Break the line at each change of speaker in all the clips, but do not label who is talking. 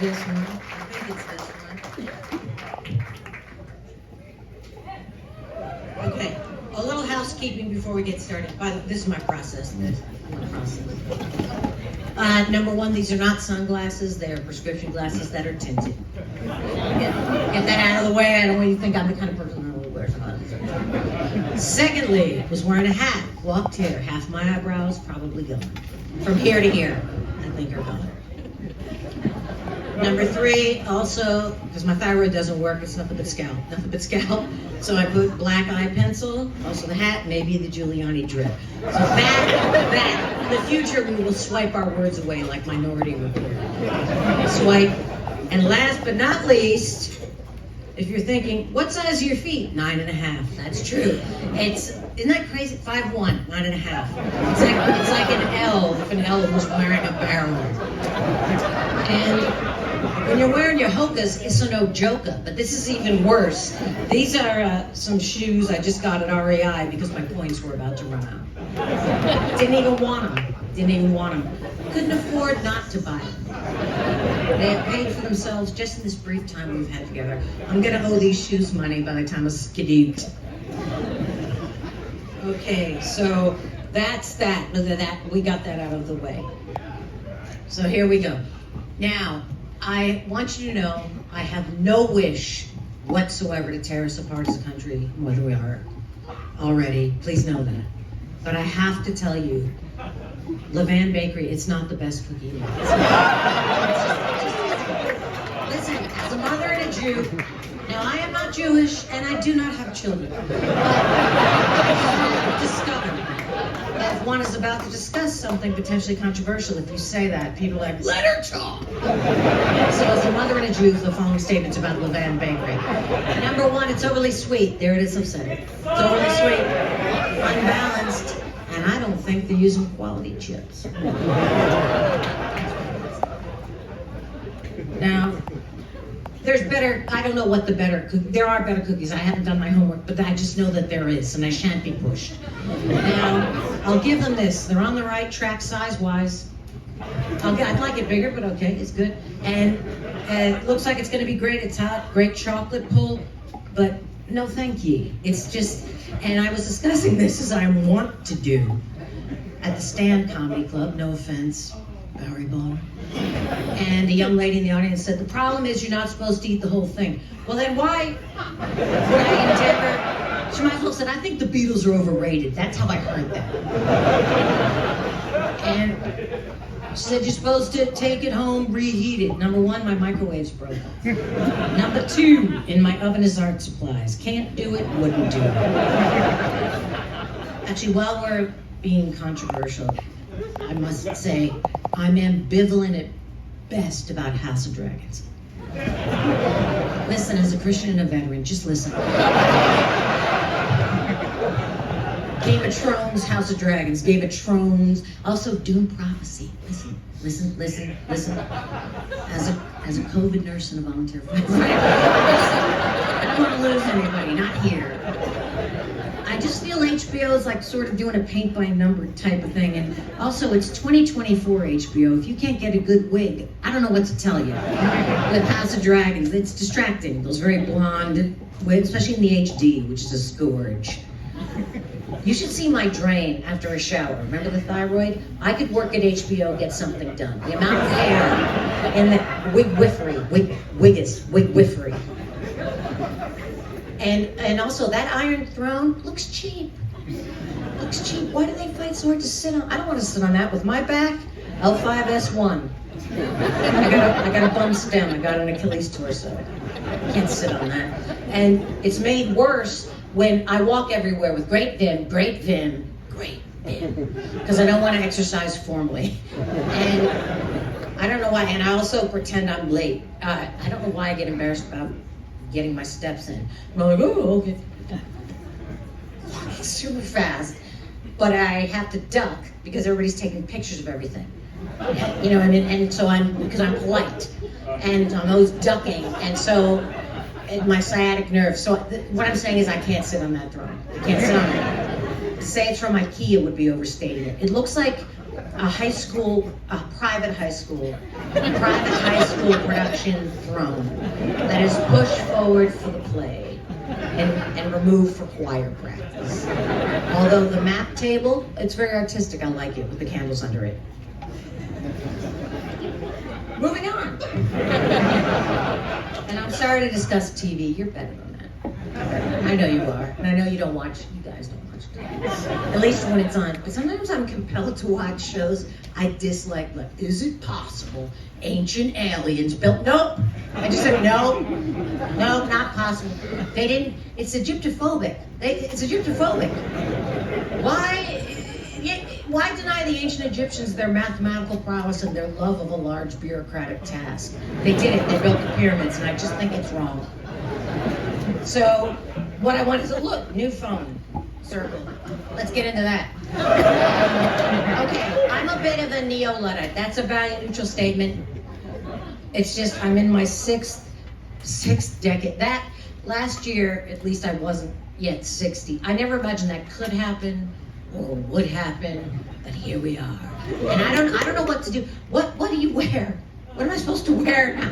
this one. I think it's this one. Okay, a little housekeeping before we get started. This is my process. Number one, these are not sunglasses. They are prescription glasses that are tinted. Get that out of the way. I don't want you to think I'm the kind of person who wears glasses. Secondly, was wearing a hat. Walked here. Half my eyebrows probably gone. From here to here, I think are gone. Number three, also, because my thyroid doesn't work, it's nothing but scalp. So I put black eye pencil, also the hat, maybe the Giuliani drip. So that, in the future we will swipe our words away like Minority Report. Swipe. And last but not least, if you're thinking, what size are your feet? 9.5. That's true. Isn't that crazy? 5'1", 9.5. It's like an L if an L was wearing a barrel. And when you're wearing your Hokas, it's a no joker, but this is even worse. These are some shoes I just got at REI because my points were about to run out. Didn't even want them. Couldn't afford not to buy them. They have paid for themselves just in this brief time we've had together. I'm gonna owe these shoes money by the time I skidooed. Okay, so that's that. We got that out of the way. So here we go. Now, I want you to know I have no wish whatsoever to tear us apart as a country, whether we are already. Please know that. But I have to tell you, Levan Bakery, it's not the best cookie in the world. Listen, as a mother and a Jew, now I am not Jewish and I do not have children. But I discovered that if one is about to discuss something potentially controversial, if you say that, people are like, let her talk. So as a mother and a Jew, the following statements about Levan Bakery. Number one, it's overly sweet. There it is, I've said it. It's overly sweet, unbalanced, and I don't think they're using quality chips. Now, there's better, I don't know what the better, there are better cookies. I haven't done my homework, but I just know that there is, and I shan't be pushed. Now, I'll give them this. They're on the right track size-wise. I'd like it bigger, but okay, it's good. And it looks like it's going to be great. It's hot, great chocolate pull, but no thank ye. It's just, and I was discussing this as I want to do at the Stand Comedy Club, no offense, Bowery Ballroom. And a young lady in the audience said, the problem is you're not supposed to eat the whole thing. Well then why would I endeavor? She might as well said, I think the Beatles are overrated. That's how I heard that. And she said, you're supposed to take it home, reheat it. Number one, my microwave's broken. Number two, in my oven is art supplies. Can't do it, wouldn't do it. Actually, while we're being controversial, I must say, I'm ambivalent at best about House of Dragons. Listen, as a Christian and a veteran, just listen. Game of Thrones, House of Dragons, Game of Thrones, also Doom Prophecy. Listen. As a COVID nurse and a volunteer firefighter, I don't want to lose anybody, not here. I just feel HBO is like sort of doing a paint by number type of thing, and also it's 2024 HBO. If you can't get a good wig, I don't know what to tell you. With House of Dragons, it's distracting. Those very blonde wigs, especially in the HD, which is a scourge. You should see my drain after a shower. Remember the thyroid? I could work at HBO, get something done. The amount of hair in the wig-wiffery. And also, that Iron Throne looks cheap. Why do they fight so hard to sit on? I don't want to sit on that with my back. L5S1. I got a bum stem. I got an Achilles torso. Can't sit on that. And it's made worse when I walk everywhere with great vim, because I don't want to exercise formally. And I don't know why, and I also pretend I'm late. I don't know why I get embarrassed about getting my steps in. I'm like, oh, okay. Walking super fast, but I have to duck because everybody's taking pictures of everything. You know, and so because I'm polite, and I'm always ducking, and so my sciatic nerve. So what I'm saying is I can't sit on that throne. I can't sit on it. To say it's from IKEA would be overstating it. It looks like a private high school production throne that is pushed forward for the play and removed for choir practice. Although the map table, it's very artistic. I like it with the candles under it. Moving on. And I'm sorry to discuss TV. You're better than that. I know you are. And I know you don't watch, you guys don't watch TV. At least when it's on. But sometimes I'm compelled to watch shows I dislike. Like, is it possible ancient aliens built? Nope. I just said no. No, not possible. They didn't. It's Egyptophobic. It's Egyptophobic. Why deny the ancient Egyptians their mathematical prowess and their love of a large bureaucratic task? They did it. They built the pyramids, and I just think it's wrong. So, what I wanted to look, new phone, circle. Let's get into that. Okay, I'm a bit of a neo-Luddite. That's a value-neutral statement. It's just, I'm in my sixth decade. That, last year, at least I wasn't yet 60. I never imagined that could happen or would happen, but here we are. And I don't know what to do. What do you wear? What am I supposed to wear now?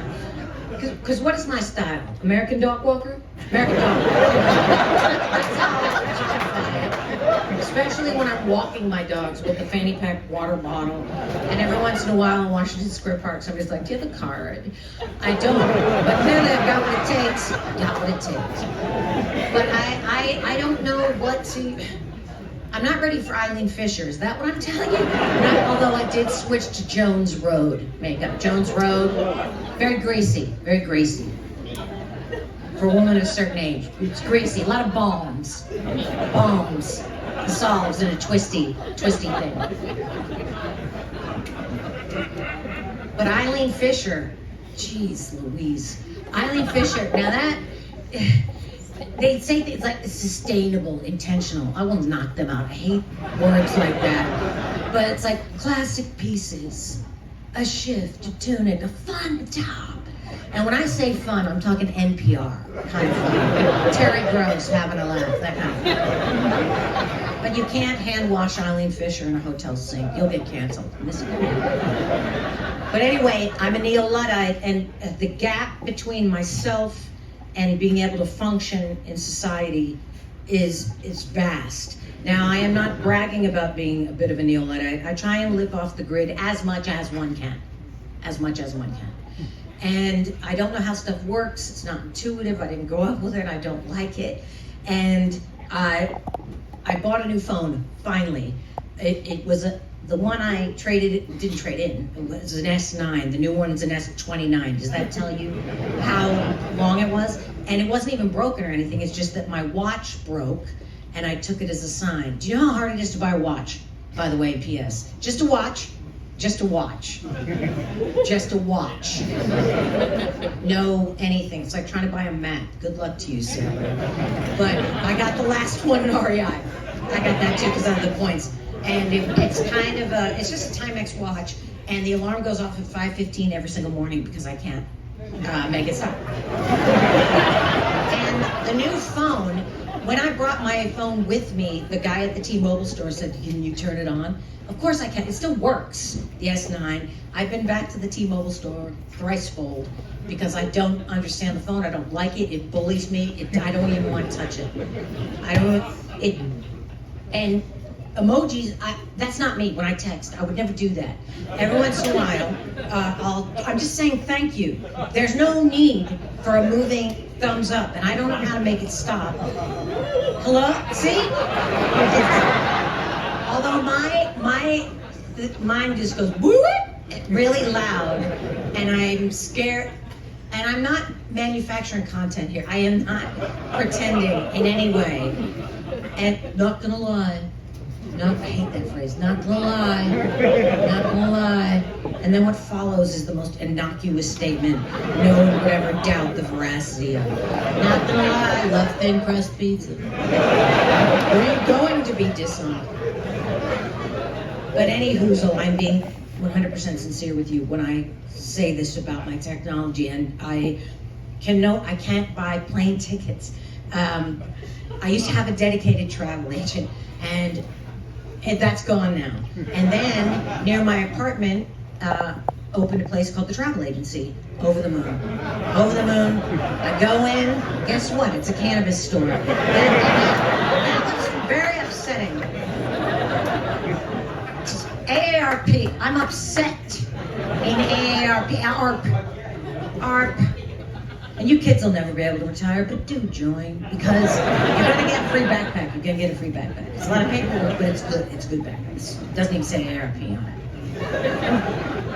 Because what is my style? American dog walker? American dog walker. That's how I identify it. Especially when I'm walking my dogs with a fanny pack water bottle. And every once in a while in Washington Square Park, somebody's like, do you have a card? I don't. But clearly I've got what it takes. Got what it takes. But I don't know what to... I'm not ready for Eileen Fisher. Is that what I'm telling you? Although I did switch to Jones Road makeup. Jones Road, very greasy, very greasy. For a woman of a certain age, it's greasy. A lot of balms, dissolves in a twisty thing. But Eileen Fisher, geez Louise. Eileen Fisher, now that... They say things like sustainable, intentional. I will knock them out. I hate words like that. But it's like classic pieces, a shift, a tunic, a fun top. And when I say fun, I'm talking NPR kind of fun. Terry Gross having a laugh, that kind of fun. But you can't hand wash Eileen Fisher in a hotel sink. You'll get canceled. But anyway, I'm a neo-Luddite, and the gap between myself and being able to function in society is vast. Now, I am not bragging about being a bit of a neo-Luddite. I try and live off the grid as much as one can. As much as one can. And I don't know how stuff works. It's not intuitive. I didn't grow up with it. I don't like it. And I bought a new phone, finally. It was the one I didn't trade in. It was an S9. The new one's an S29. Does that tell you how long it was? And it wasn't even broken or anything. It's just that my watch broke, and I took it as a sign. Do you know how hard it is to buy a watch, by the way, P.S.? Just a watch. Just a watch. Just a watch. No anything. It's like trying to buy a Mac. Good luck to you, sir. But I got the last one in REI. I got that too because I have the points. And it's kind of it's just a Timex watch, and the alarm goes off at 5:15 every single morning because I can't make it stop. And the new phone, when I brought my phone with me, the guy at the T-Mobile store said, can you turn it on? Of course I can. It still works, the S9. I've been back to the T-Mobile store thrice-fold because I don't understand the phone. I don't like it. It bullies me. I don't even want to touch it. And emojis, that's not me when I text. I would never do that. Every once in a while, I'm just saying thank you. There's no need for a moving thumbs up, and I don't know how to make it stop. Hello? See? Although mine just goes whoop, really loud, and I'm scared. And I'm not manufacturing content here. I am not pretending in any way. And not gonna lie. I hate that phrase. Not gonna lie. Not gonna lie. And then what follows is the most innocuous statement no one would ever doubt the veracity of. Not gonna lie, I love thin crust pizza. Are you going to be dishonored? But any hoozle, I'm being 100% sincere with you when I say this about my technology, and I can't buy plane tickets. I used to have a dedicated travel agent, and And that's gone now. And then near my apartment, opened a place called the Travel Agency. Over the moon. Over the moon. I go in, guess what? It's a cannabis store. That's very upsetting. AARP. I'm upset in AARP. ARP. And you kids will never be able to retire, but do join, because you're gonna get a free backpack. You're gonna get a free backpack. It's a lot of paperwork, but it's good. It's a good backpack. It doesn't even say AARP on it.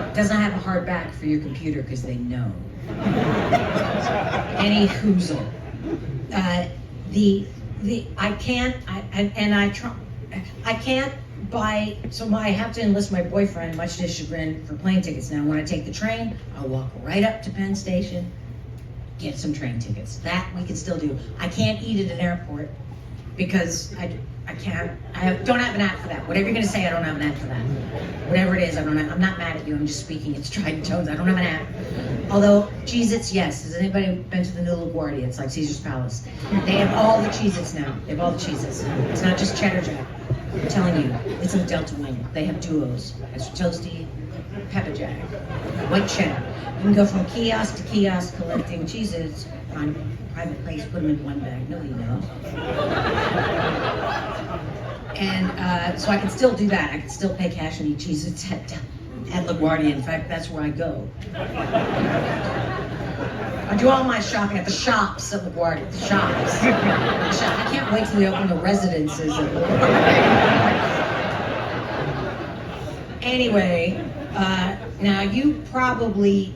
It doesn't have a hard back for your computer because they know. Any hoozle. I can't buy, so I have to enlist my boyfriend, much to his chagrin, for plane tickets. Now, when I take the train, I'll walk right up to Penn Station, get some train tickets. That we can still do. I can't eat at an airport because I don't have an app for that. Whatever you're gonna say, I don't have an app for that. Whatever it is, I'm not mad at you, I'm just speaking, it's Trident Tones, I don't have an app. Although, Cheez-Its, yes. Has anybody been to the new LaGuardia? It's like Caesar's Palace. They have all the Cheez-Its now. They have all the Cheez-Its. It's not just Cheddar Jack. I'm telling you, it's in the Delta Wing. They have duos. Extra toasty, pepper jack, white cheddar. You can go from kiosk to kiosk collecting Cheez-Its on a private place, put them in one bag. Nobody knows. And so I can still do that. I can still pay cash and eat Cheez-Its at LaGuardia. In fact, that's where I go. I do all my shopping at the shops at LaGuardia. The shops. I can't wait till we open the residences at LaGuardia. Anyway, now you probably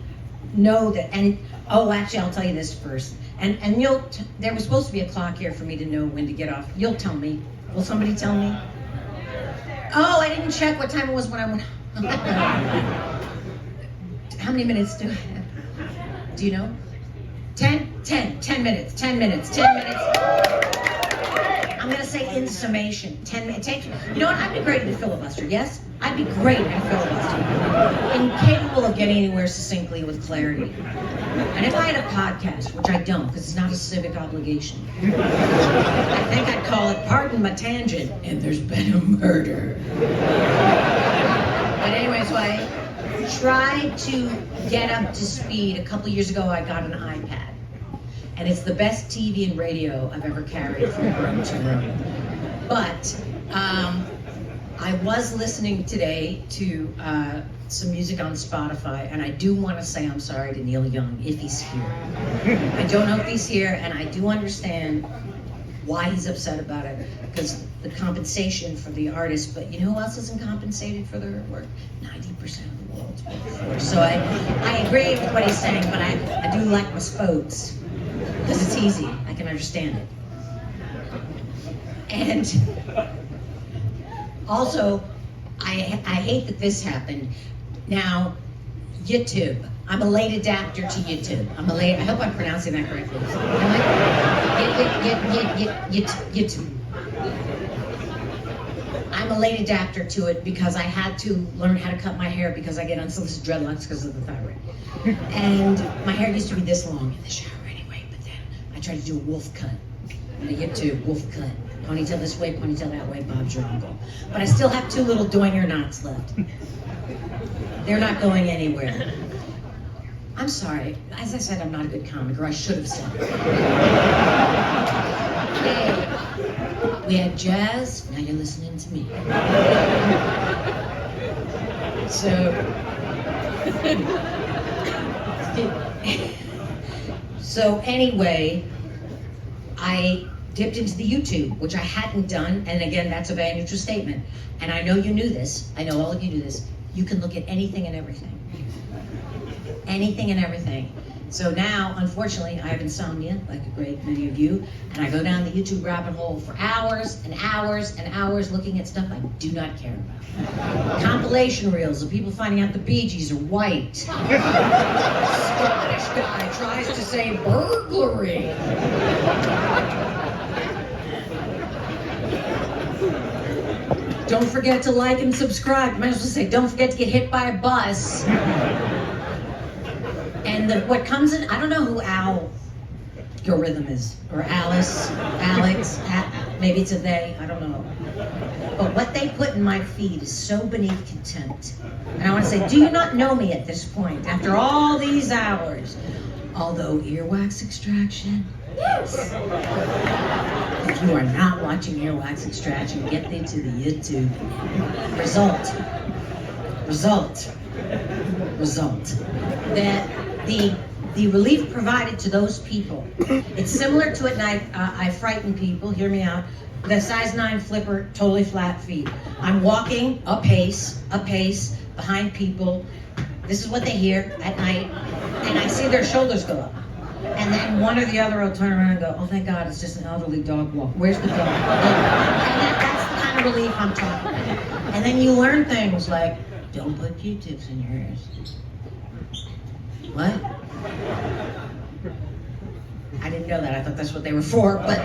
know that, and actually I'll tell you this first. And there was supposed to be a clock here for me to know when to get off. You'll tell me. Will somebody tell me? Oh, I didn't check what time it was when I went. How many minutes do I have? Do you know? 10 minutes. I'm gonna say in summation, 10 minutes. You know what, I'd be great at a filibuster, yes? I'd be great at a filibuster. Incapable of getting anywhere succinctly with clarity. And if I had a podcast, which I don't, because it's not a civic obligation, I think I'd call it Pardon My Tangent, and there's been a murder. But anyway, so I tried to get up to speed. A couple years ago, I got an iPad. And it's the best TV and radio I've ever carried from room to room. But I was listening today to some music on Spotify, and I do want to say I'm sorry to Neil Young if he's here. I don't know if he's here, and I do understand why he's upset about it, because the compensation for the artist, but you know who else isn't compensated for their work? 90% of the world's workforce. So I agree with what he's saying, but I do like my spokes. Because it's easy, I can understand it. And also, I hate that this happened. Now, YouTube. I'm a late adapter to YouTube. I hope I'm pronouncing that correctly. YouTube. I'm a late adapter to it because I had to learn how to cut my hair because I get unsolicited dreadlocks because of the thyroid. And my hair used to be this long in the shower. I tried to do a wolf cut on the YouTube, wolf cut. Ponytail this way, ponytail that way, Bob's your uncle. But I still have 2 little doinger knots left. They're not going anywhere. I'm sorry. As I said, I'm not a good comic, or I should have said it. Hey, we had jazz, now you're listening to me. So anyway, I dipped into the YouTube, which I hadn't done, and again, that's a very neutral statement. And I know you knew this, I know all of you knew this, you can look at anything and everything. Anything and everything. So now, unfortunately, I have insomnia, like a great many of you, and I go down the YouTube rabbit hole for hours and hours and hours looking at stuff I do not care about. Compilation reels of people finding out the Bee Gees are white. Scottish guy tries to say burglary. Don't forget to like and subscribe. I might as well say, don't forget to get hit by a bus. And what comes in, I don't know who algorithm is, or Alice, Alex, maybe it's a they, I don't know. But what they put in my feed is so beneath contempt. And I want to say, do you not know me at this point, after all these hours? Although earwax extraction, yes. If you are not watching earwax extraction, get thee to the YouTube. Result. That the relief provided to those people, it's similar to at night, I frighten people, hear me out, the size 9 flipper, totally flat feet. I'm walking a pace, behind people. This is what they hear at night, and I see their shoulders go up. And then one or the other will turn around and go, oh, thank God, it's just an elderly dog walk. Where's the dog? And that's the kind of relief I'm talking about. And then you learn things like, don't put Q-tips in your ears. What? I didn't know that. I thought that's what they were for. But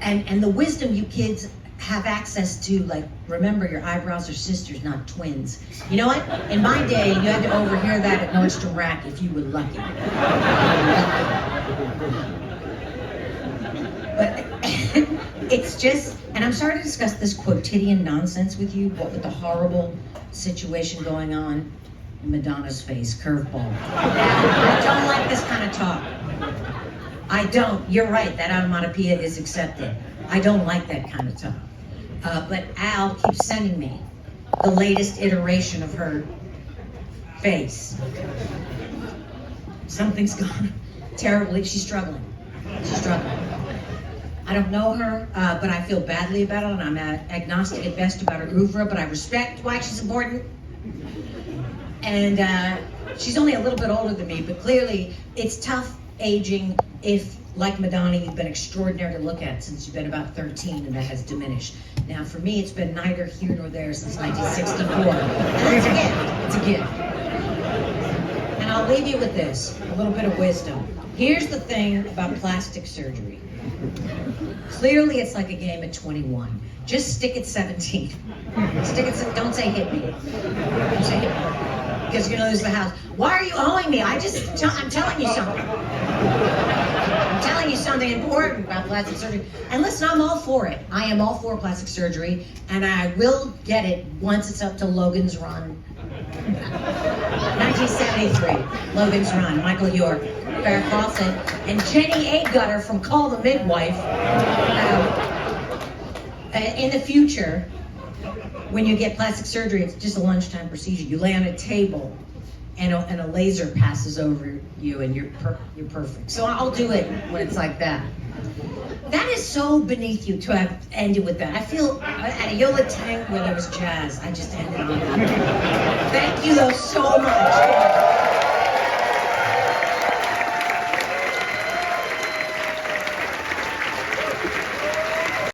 and the wisdom you kids have access to, like, remember your eyebrows are sisters, not twins. You know what? In my day, you had to overhear that at Nordstrom Rack if you were lucky. But it's just, and I'm sorry to discuss this quotidian nonsense with you, but with the horrible situation going on in Madonna's face, curveball. I don't like this kind of talk. I don't. You're right, that onomatopoeia is accepted. I don't like that kind of talk. But Al keeps sending me the latest iteration of her face. Something's gone terribly. She's struggling. I don't know her, but I feel badly about it, and I'm agnostic at best about her oeuvre, but I respect why she's important. And she's only a little bit older than me, but clearly it's tough aging if, like Madonna, you've been extraordinary to look at since you've been about 13, and that has diminished. Now, for me, it's been neither here nor there since 1964. And it's a gift. And I'll leave you with this, a little bit of wisdom. Here's the thing about plastic surgery. Clearly, it's like a game at 21. Just stick at 17. Don't say hit me. Don't say hit me. Because you're gonna lose the house. Why are you owing me? I'm telling you something. I'm telling you something important about plastic surgery. And listen, I'm all for it. I am all for plastic surgery, and I will get it once it's up to Logan's Run. 1973, Logan's Run, Michael York, Farrah Fawcett, and Jenny Agutter from Call the Midwife. In the future, when you get plastic surgery, it's just a lunchtime procedure. You lay on a table, and a laser passes over you, and you're perfect. So I'll do it when it's like that. That is so beneath you to have ended with that. I feel at a Yola Tank where there was jazz, I just ended on that. Thank you though so much.